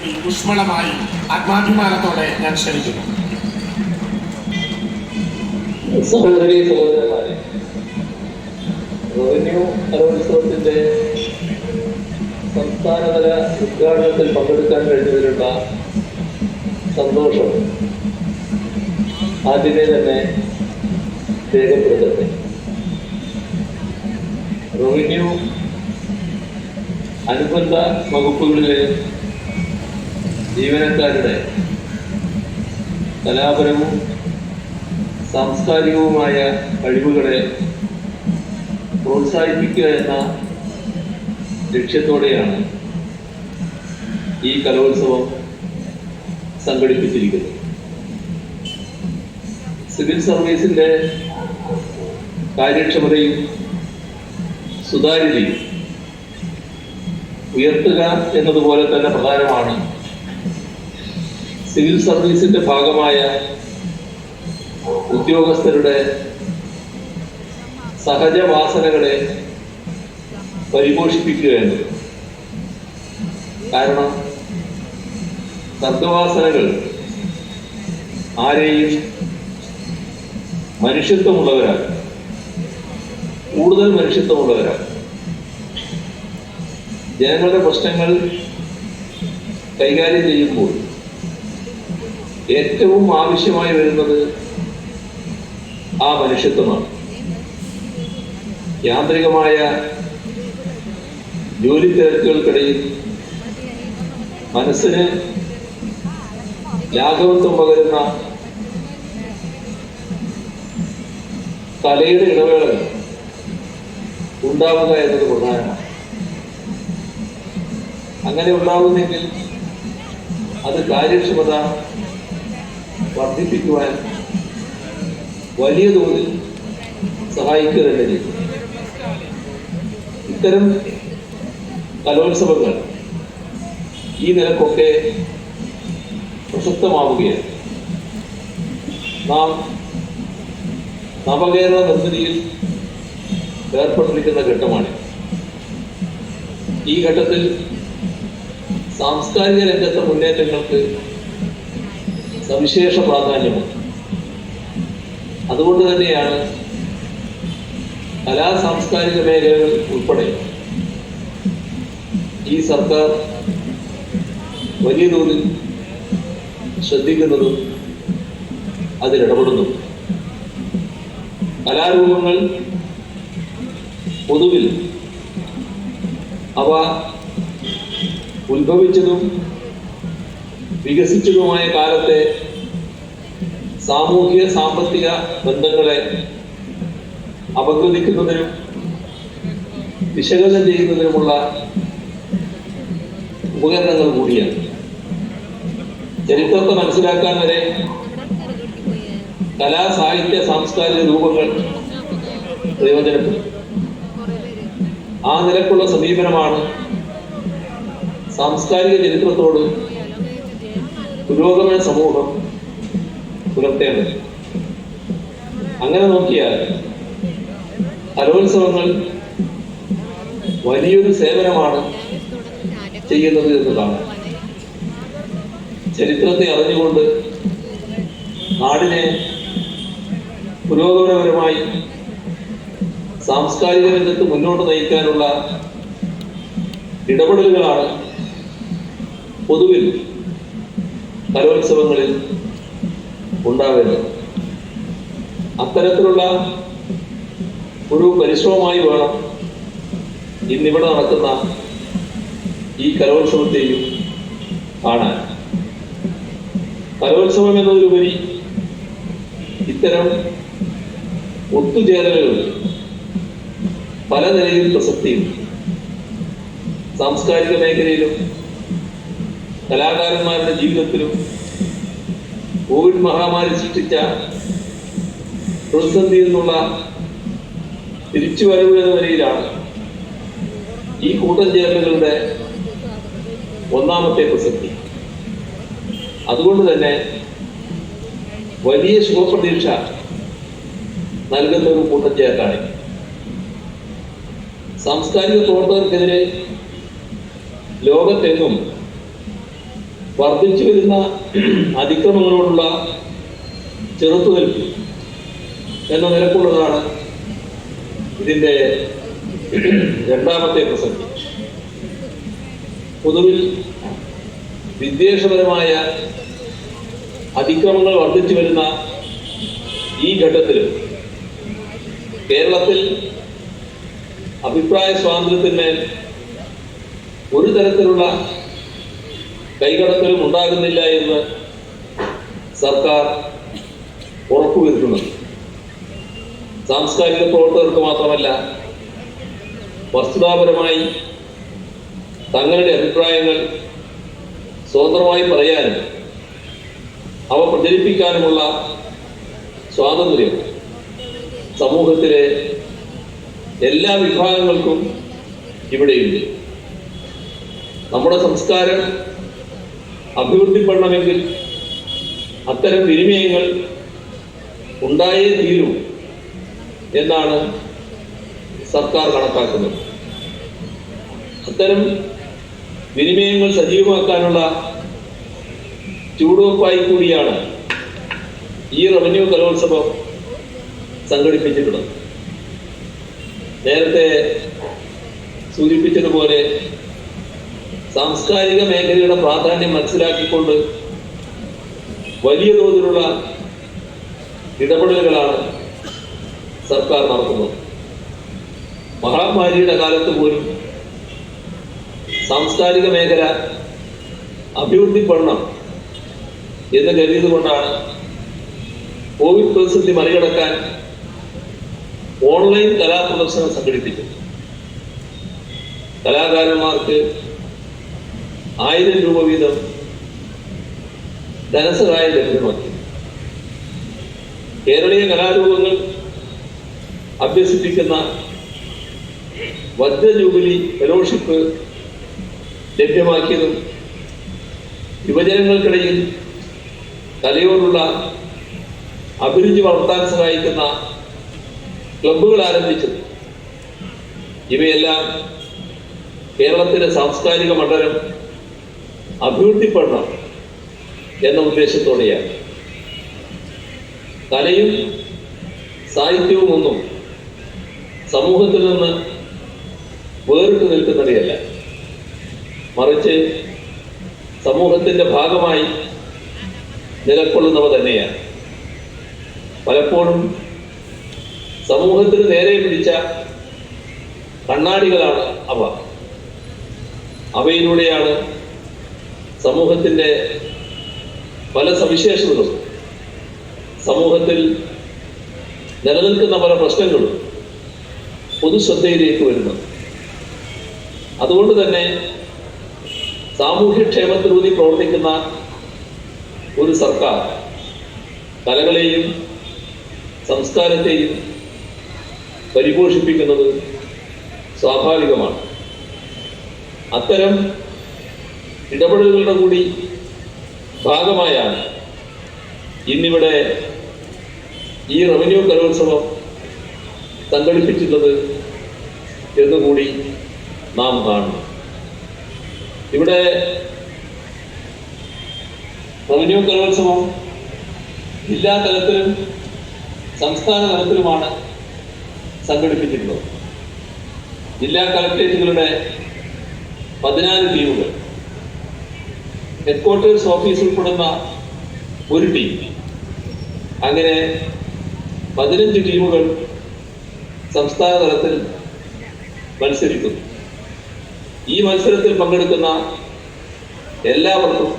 വേണ്ടി ഊഷ്മളമായി ആത്മാഭിമാനത്തോടെ ഞാൻ ക്ഷണിക്കുന്നു. സഹോദരി സഹോദരന്മാരെ, റവന്യൂ കലോത്സവത്തിന്റെ സംസ്ഥാനതല ഉദ്ഘാടനത്തിൽ പങ്കെടുക്കാൻ കഴിഞ്ഞതിലുള്ള സന്തോഷം ആദ്യമേ തന്നെ രേഖപ്പെടുത്തട്ടെ. റവന്യൂ അനുബന്ധ വകുപ്പുകളിലെ ജീവനക്കാരുടെ കലാപരവും സാംസ്കാരികവുമായ കഴിവുകളെ പ്രോത്സാഹിപ്പിക്കുക എന്ന ലക്ഷ്യത്തോടെയാണ് ഈ കലോത്സവം സംഘടിപ്പിച്ചിരിക്കുന്നത്. സിവിൽ സർവീസിന്റെ കാര്യക്ഷമതയും സുതാര്യതയും ഉയർത്തുക എന്നതുപോലെ തന്നെ പ്രധാനമാണ് സിവിൽ സർവീസിന്റെ ഭാഗമായ ഉദ്യോഗസ്ഥരുടെ സഹജവാസനകളെ പരിപോഷിപ്പിക്കുക എന്നത്. കാരണം സർഗവാസനകൾ ആരെയും മനുഷ്യത്വമുള്ളവരാണ്, കൂടുതൽ മനുഷ്യത്വമുള്ളവരാണ്. ജനങ്ങളുടെ പ്രശ്നങ്ങൾ കൈകാര്യം ചെയ്യുമ്പോൾ ഏറ്റവും ആവശ്യമായി വരുന്നത് ആ മനുഷ്യത്വമാണ്. യാന്ത്രികമായ ജോലി തിരക്കുകൾക്കിടയിൽ മനസ്സിന് ലാഘവത്വം പകരുന്ന കലയുടെ ഇടവേളകൾ ഉണ്ടാവുക എന്നത് പ്രധാനമാണ്. അങ്ങനെ ഉണ്ടാവുന്നെങ്കിൽ അത് കാര്യക്ഷമത വർദ്ധിപ്പിക്കുവാൻ വലിയ തോതിൽ സഹായിക്കുക തന്നെ ചെയ്യും. ഇത്തരം കലോത്സവങ്ങൾ ഈ നിലക്കൊക്കെ പ്രസക്തമാവുകയാണ്. നാം നവകേരള നിർമ്മിതിയിൽ ഏർപ്പെട്ടിരിക്കുന്ന ഘട്ടമാണ്. ഈ ഘട്ടത്തിൽ സാംസ്കാരിക രംഗത്തെ മുന്നേറ്റങ്ങൾക്ക് സവിശേഷ പ്രാധാന്യമുണ്ട്. അതുകൊണ്ട് തന്നെയാണ് കലാ സാംസ്കാരിക മേഖലകൾ ഉൾപ്പെടെ ഈ സർക്കാർ വലിയ തോതിൽ ശ്രദ്ധിക്കുന്നതും അതിലിടപെടുന്നു. കലാരൂപങ്ങൾ പൊതുവിൽ അവ ഉത്ഭവിച്ചതും വികസിച്ചതുമായ കാലത്തെ സാമൂഹിക സാമ്പത്തിക ബന്ധങ്ങളെ അപഗ്രഥിക്കുന്നതിനും വിശകലനം ചെയ്യുന്നതിനുമുള്ള ഉപകരണങ്ങൾ കൂടിയാണ്. ചരിത്രത്തെ മനസ്സിലാക്കാൻ വരെ കലാ സാഹിത്യ സാംസ്കാരിക രൂപങ്ങൾ പ്രയോജനപ്പെടും. ആ നിലക്കുള്ള സമീപനമാണ് സാംസ്കാരിക ചരിത്രത്തോട് പുരോഗമന സമൂഹം പുലർത്തേണ്ടത്. അങ്ങനെ നോക്കിയാൽ കലോത്സവങ്ങൾ വലിയൊരു സേവനമാണ് ചെയ്യുന്നത് എന്ന് കാണാം. ചരിത്രത്തെ അറിഞ്ഞുകൊണ്ട് നാടിനെ പുരോഗമനപരമായി സാംസ്കാരിക രംഗത്ത് മുന്നോട്ട് നയിക്കാനുള്ള ഇടപെടലുകളാണ് പൊതുവിൽ കലോത്സവങ്ങളിൽ ഉണ്ടാവേണ്ടത്. അത്തരത്തിലുള്ള ഒരു പരിശ്രമമായി വേണം ഇന്നിവിടെ നടക്കുന്ന ഈ കലോത്സവത്തെയും കാണാൻ. കലോത്സവം എന്നതിലുപരി ഇത്തരം ഒത്തുചേരലുകൾ പല നിലയിൽ പ്രസക്തിയുണ്ട്. സാംസ്കാരിക മേഖലയിലും കലാകാരന്മാരുടെ ജീവിതത്തിലും കോവിഡ് മഹാമാരി സൃഷ്ടിച്ച പ്രതിസന്ധിയിൽ നിന്നുള്ള തിരിച്ചുവരവ് എന്ന നിലയിലാണ് ഈ കൂട്ടം ചേരലുകളുടെ ഒന്നാമത്തെ പ്രസക്തി. അതുകൊണ്ട് തന്നെ വലിയ ശുഭപ്രതീക്ഷ നൽകുന്ന ഒരു കൂട്ടം ചേരലാണ്. സാംസ്കാരിക പ്രവർത്തകർക്കെതിരെ ലോകത്തെങ്ങും വർദ്ധിച്ചു വരുന്ന അതിക്രമങ്ങളോടുള്ള ചെറുത്തുനിൽപ്പ് എന്ന നിലക്കുള്ളതാണ് ഇതിൻ്റെ രണ്ടാമത്തെ പ്രസംഗം. പൊതുവിൽ വിദ്വേഷപരമായ അതിക്രമങ്ങൾ വർദ്ധിച്ചു വരുന്ന ഈ ഘട്ടത്തിൽ കേരളത്തിൽ അഭിപ്രായ സ്വാതന്ത്ര്യത്തിന്മേൽ ഒരു തരത്തിലുള്ള കൈകടത്തലും ഉണ്ടാകുന്നില്ല എന്ന് സർക്കാർ ഉറപ്പുവരുത്തുന്നത് സാംസ്കാരിക പ്രവർത്തകർക്ക് മാത്രമല്ല, വസ്തുതാപരമായി തങ്ങളുടെ അഭിപ്രായങ്ങൾ സ്വതന്ത്രമായി പറയാനും അവ പ്രചരിപ്പിക്കാനുമുള്ള സ്വാതന്ത്ര്യം സമൂഹത്തിലെ എല്ലാ വിഭാഗങ്ങൾക്കും ഇവിടെയുണ്ട്. നമ്മുടെ സംസ്കാരം അഭിവൃദ്ധിപ്പെടണമെങ്കിൽ അത്തരം വിനിമയങ്ങൾ ഉണ്ടായേ തീരൂ എന്നാണ് സർക്കാർ കണക്കാക്കുന്നത്. അത്തരം വിനിമയങ്ങൾ സജീവമാക്കാനുള്ള ചൂടുവെപ്പായി കൂടിയാണ് ഈ റവന്യൂ കലോത്സവം സംഘടിപ്പിച്ചിട്ടുള്ളത്. നേരത്തെ സൂചിപ്പിച്ചതുപോലെ സാംസ്കാരിക മേഖലയുടെ പ്രാധാന്യം മനസ്സിലാക്കിക്കൊണ്ട് വലിയ തോതിലുള്ള ഇടപെടലുകളാണ് സർക്കാർ നടത്തുന്നത്. മഹാമാരിയുടെ കാലത്ത് പോലും സാംസ്കാരിക മേഖല അഭിവൃദ്ധിപ്പെടണം എന്ന് കരുതിയതുകൊണ്ടാണ് കോവിഡ് പ്രതിസന്ധി മറികടക്കാൻ ഓൺലൈൻ കലാപ്രദർശനം സംഘടിപ്പിച്ചത്. കലാകാരന്മാർക്ക് 1000 രൂപ വീതം ധനസഹായം ലഭ്യമാക്കി. കേരളീയ കലാരൂപങ്ങൾ അഭ്യസിപ്പിക്കുന്ന വജ്രജൂബിലി ഫെലോഷിപ്പ് ലഭ്യമാക്കിയതും യുവജനങ്ങൾക്കിടയിൽ കലയോടുള്ള അഭിരുചി വളർത്താൻ സഹായിക്കുന്ന ക്ലബ്ബുകൾ ആരംഭിച്ചത്, ഇവയെല്ലാം കേരളത്തിലെ സാംസ്കാരിക മണ്ഡലം അഭിവൃദ്ധിപ്പെടണം എന്ന ഉദ്ദേശത്തോടെയാണ്. കലയും സാഹിത്യവും ഒന്നും സമൂഹത്തിൽ നിന്ന് വേറിട്ട് നിൽക്കുന്നവയല്ല, മറിച്ച് സമൂഹത്തിന്റെ ഭാഗമായി നിലകൊള്ളുന്നവ തന്നെയാണ്. പലപ്പോഴും സമൂഹത്തിന് നേരെ പിടിച്ച കണ്ണാടികളാണ് അവ. അവയിലൂടെയാണ് സമൂഹത്തിന്റെ പല സവിശേഷതകളും സമൂഹത്തിൽ നിലനിൽക്കുന്ന പല പ്രശ്നങ്ങളും പൊതുശ്രദ്ധയിലേക്ക് വരുന്നത്. അതുകൊണ്ട് തന്നെ സാമൂഹ്യക്ഷേമത്തിലൂന്നി പ്രവർത്തിക്കുന്ന ഒരു സർക്കാർ കലകളെയും സംസ്കാരത്തെയും പരിപോഷിപ്പിക്കുന്നത് സ്വാഭാവികമാണ്. അത്തരം ഇടപെടലുകളുടെ കൂടി ഭാഗമായാണ് ഇന്നിവിടെ ഈ റവന്യൂ കലോത്സവം സംഘടിപ്പിച്ചിട്ടുള്ളത് എന്നുകൂടി നാം കാണുന്നു. ഇവിടെ റവന്യൂ കലോത്സവം ജില്ലാ തലത്തിലും സംസ്ഥാന തലത്തിലുമാണ് സംഘടിപ്പിച്ചിട്ടുള്ളത്. ജില്ലാ കളക്ടറേറ്റുകളുടെ 14 ടീമുകൾ, ഹെഡ്ക്വാർട്ടേഴ്സ് ഓഫീസ് ഉൾപ്പെടുന്ന ഒരു ടീം, അങ്ങനെ 15 ടീമുകൾ സംസ്ഥാന തലത്തിൽ മത്സരിക്കുന്നു. ഈ മത്സരത്തിൽ പങ്കെടുക്കുന്ന എല്ലാവർക്കും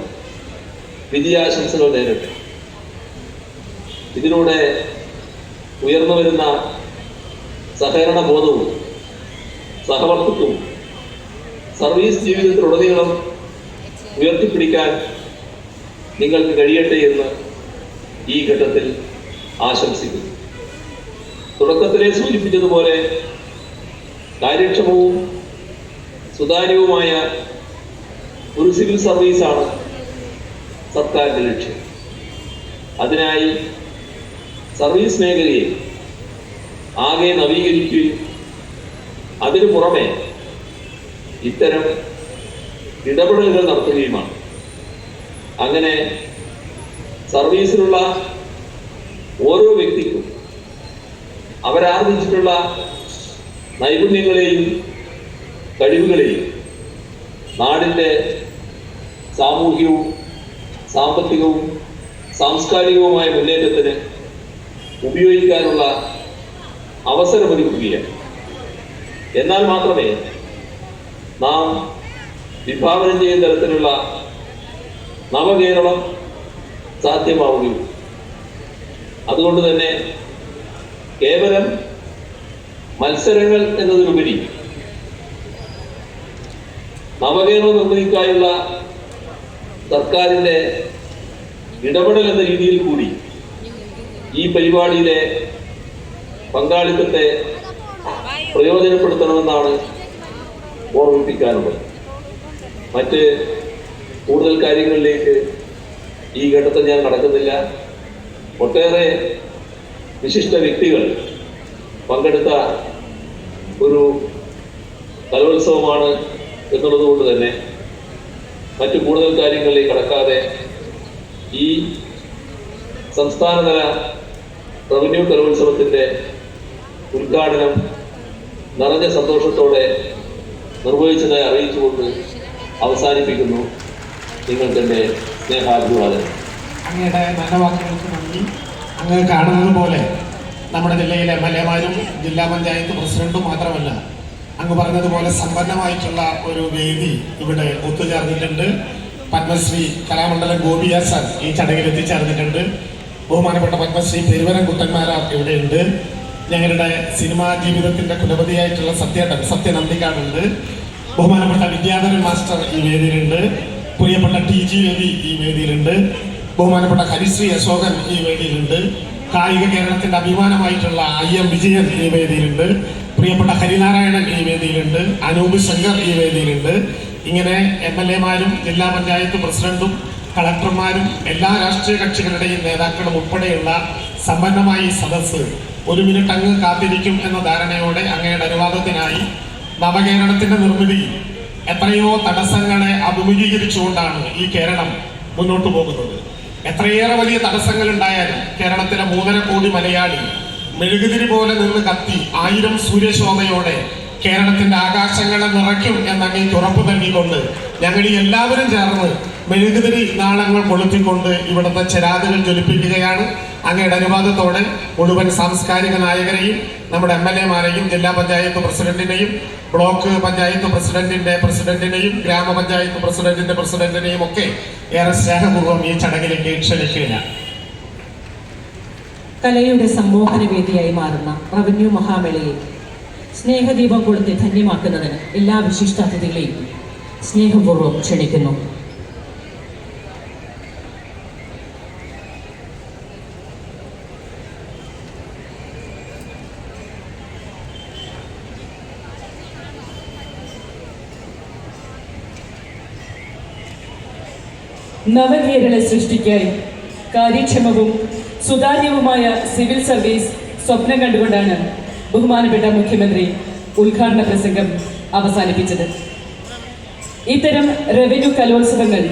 വിജയാശംസകൾ നേരിട്ട് ഇതിലൂടെ ഉയർന്നു വരുന്ന സഹകരണ ബോധവും സഹവർത്തിത്വവും സർവീസ് ജീവിതത്തിലുടനീളം ഉയർത്തിപ്പിടിക്കാൻ നിങ്ങൾക്ക് കഴിയട്ടെ എന്ന് ഈ ഘട്ടത്തിൽ ആശംസിക്കുന്നു. തുടക്കത്തിലെ സൂചിപ്പിച്ചതുപോലെ കാര്യക്ഷമവും സുതാര്യവുമായ ഒരു സിവിൽ സർവീസാണ് സർക്കാരിൻ്റെ ലക്ഷ്യം. അതിനായി സർവീസ് മേഖലയെ ആകെ നവീകരിക്കുകയും അതിനു പുറമെ ഇത്തരം ഇടപെടലുകൾ നടത്തുകയുമാണ്. അങ്ങനെ സർവീസിലുള്ള ഓരോ വ്യക്തിക്കും അവരാർജിച്ചിട്ടുള്ള നൈപുണ്യങ്ങളെയും കഴിവുകളെയും നാടിൻ്റെ സാമൂഹികവും സാമ്പത്തികവും സാംസ്കാരികവുമായ മുന്നേറ്റത്തിന് ഉപയോഗിക്കാനുള്ള അവസരമൊരുക്കുകയാണ്. എന്നാൽ മാത്രമേ നാം വിഭാവനം ചെയ്യുന്ന തരത്തിലുള്ള നവകേരളം സാധ്യമാവുകയുള്ളൂ. അതുകൊണ്ട് തന്നെ കേവലം മത്സരങ്ങൾ എന്നതിലുപരി നവകേരള നിർമ്മിതിക്കായുള്ള സർക്കാരിൻ്റെ ഇടപെടൽ എന്ന രീതിയിൽ കൂടി ഈ പരിപാടിയിലെ പങ്കാളിത്തത്തെ പ്രയോജനപ്പെടുത്തണമെന്നാണ് ഓർമ്മിപ്പിക്കാനുള്ളത്. മറ്റ് കൂടുതൽ കാര്യങ്ങളിലേക്ക് ഈ ഘട്ടത്തിൽ ഞാൻ കടക്കുന്നില്ല. ഒട്ടേറെ വിശിഷ്ട വ്യക്തികൾ പങ്കെടുത്ത ഒരു കലോത്സവമാണ് എന്നുള്ളത് കൊണ്ട് തന്നെ മറ്റു കൂടുതൽ കാര്യങ്ങളിലേക്ക് കടക്കാതെ ഈ സംസ്ഥാനതല റവന്യൂ കലോത്സവത്തിൻ്റെ ഉദ്ഘാടനം നിറഞ്ഞ സന്തോഷത്തോടെ നിർവഹിച്ചതായി അറിയിച്ചുകൊണ്ട് അവസാനിപ്പിക്കുന്നു. നിങ്ങൾക്കെൻ്റെ സ്നേഹാഭിവാദനം. അങ്ങയുടെ നല്ല വാക്കുകൾക്ക് നന്ദി. അങ്ങ് കാണുന്നത് പോലെ നമ്മുടെ ജില്ലയിലെ MLA-മാരും ജില്ലാ പഞ്ചായത്ത് പ്രസിഡന്റും മാത്രമല്ല, അങ്ങ് പറഞ്ഞതുപോലെ സമ്പന്നമായിട്ടുള്ള ഒരു വേദി ഇവിടെ ഒത്തുചേർന്നിട്ടുണ്ട്. പത്മശ്രീ കലാമണ്ഡലം ഗോപിയ സാർ ഈ ചടങ്ങിൽ എത്തിച്ചേർന്നിട്ടുണ്ട്. ബഹുമാനപ്പെട്ട പത്മശ്രീ പെരുവനം കുട്ടന്മാരാർ ഇവിടെയുണ്ട്. ഞങ്ങളുടെ സിനിമാ ജീവിതത്തിന്റെ കുലപതിയായിട്ടുള്ള സത്യനന്ദിക്കാടുണ്ട്. ബഹുമാനപ്പെട്ട വിദ്യാധരൻ മാസ്റ്റർ ഈ വേദിയിലുണ്ട്. പ്രിയപ്പെട്ട TG രവി ഈ വേദിയിലുണ്ട്. ബഹുമാനപ്പെട്ട ഹരിശ്രീ അശോകൻ ഈ വേദിയിലുണ്ട്. കായിക കേരളത്തിന്റെ അഭിമാനമായിട്ടുള്ള IM വിജയൻ ഈ വേദിയിലുണ്ട്. പ്രിയപ്പെട്ട ഹരിനാരായണൻ ഈ വേദിയിലുണ്ട്. അനൂപ് ശങ്കർ ഈ വേദിയിലുണ്ട്. ഇങ്ങനെ MLA-മാരും ജില്ലാ പഞ്ചായത്ത് പ്രസിഡന്റും കളക്ടർമാരും എല്ലാ രാഷ്ട്രീയ കക്ഷികളുടെയും നേതാക്കളും ഉൾപ്പെടെയുള്ള സമ്പന്നമായ ഈ സദസ്സ് ഒരു മിനിറ്റ് അങ്ങ് കാത്തിരിക്കും എന്ന ധാരണയോടെ അങ്ങയുടെ അനുവാദത്തിനായി നവകേരളത്തിന്റെ നിർമ്മിതി എത്രയോ തടസ്സങ്ങളെ അഭിമുഖീകരിച്ചുകൊണ്ടാണ് ഈ കേരളം മുന്നോട്ട് പോകുന്നത്. എത്രയേറെ വലിയ തടസ്സങ്ങൾ ഉണ്ടായാലും കേരളത്തിലെ 3.5 കോടി മലയാളി മെഴുകുതിരി പോലെ നിന്ന് കത്തി 1000 സൂര്യശോഭയോടെ കേരളത്തിന്റെ ആകാശങ്ങളെ നിറയ്ക്കും എന്നങ്ങേക്ക് ഉറപ്പ് നൽകിക്കൊണ്ട് ഞങ്ങൾ ഈ എല്ലാവരും ചേർന്ന് മെഴുകുതിരി നാളങ്ങൾ കൊളുത്തിക്കൊണ്ട് ഇവിടുത്തെ ചിരാതുകൾ ജ്വലിപ്പിക്കുകയാണ്. അങ്ങയുടെ അനുവാദത്തോടെ മുഴുവൻ സാംസ്കാരിക നായകരെയും നമ്മുടെ MLA-മാരെയും ജില്ലാ പഞ്ചായത്ത് പ്രസിഡന്റിനെയും ബ്ലോക്ക് പഞ്ചായത്ത് പ്രസിഡന്റിനെയും ഗ്രാമപഞ്ചായത്ത് പ്രസിഡന്റിനെയും ഒക്കെ ഏറെ സ്നേഹപൂർവ്വം ഈ ചടങ്ങിലേക്ക് ക്ഷണിക്കുകയാണ്. കലയുടെ സമ്മോഹന വേദിയായി മാറുന്ന റവന്യൂ മഹാമേളയെ സ്നേഹദീപം കൊളുത്തി ധന്യമാക്കുന്നതിന് എല്ലാ വിശിഷ്ടാതിഥികളെയും സ്നേഹപൂർവ്വം ക്ഷണിക്കുന്നു. നവകേരള സൃഷ്ടിക്കായി കാര്യക്ഷമവും സുതാര്യവുമായ സിവിൽ സർവീസ് സ്വപ്നം കണ്ടുകൊണ്ടാണ് ബഹുമാനപ്പെട്ട മുഖ്യമന്ത്രി ഉദ്ഘാടന പ്രസംഗം അവസാനിപ്പിച്ചത്. ഇത്തരം റവന്യൂ കലോത്സവങ്ങൾ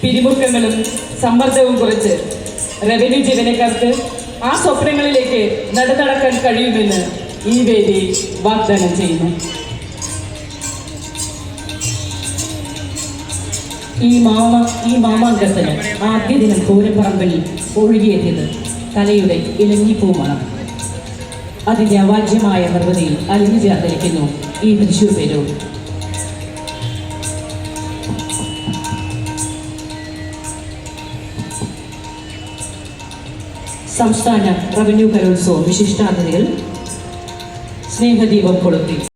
പിരിമുറുക്കങ്ങളും സമ്മർദ്ദവും കുറച്ച് റവന്യൂ ജീവനക്കാർക്ക് ആ സ്വപ്നങ്ങളിലേക്ക് നടക്കാൻ കഴിയുമെന്ന് ഈ വേദി വാഗ്ദാനം ചെയ്യുന്നു. ഈ മാമാങ്കത്തിന് ആദ്യ ദിനം പൂരപ്പറമ്പിൽ ഒഴുകിയെത്തിയത് കലയുടെ ഇലഞ്ഞിപ്പൂമാണ്. അതിൻ്റെ അവാച്യമായ നിർവൃതിയിൽ അലിഞ്ഞു ചേർന്നിരിക്കുന്നു ഈ തൃശ്ശൂർ പേരൂർ. സംസ്ഥാന റവന്യൂ കലോത്സവം വിശിഷ്ടാതിഥികൾ സ്നേഹദീപം കൊളുത്തി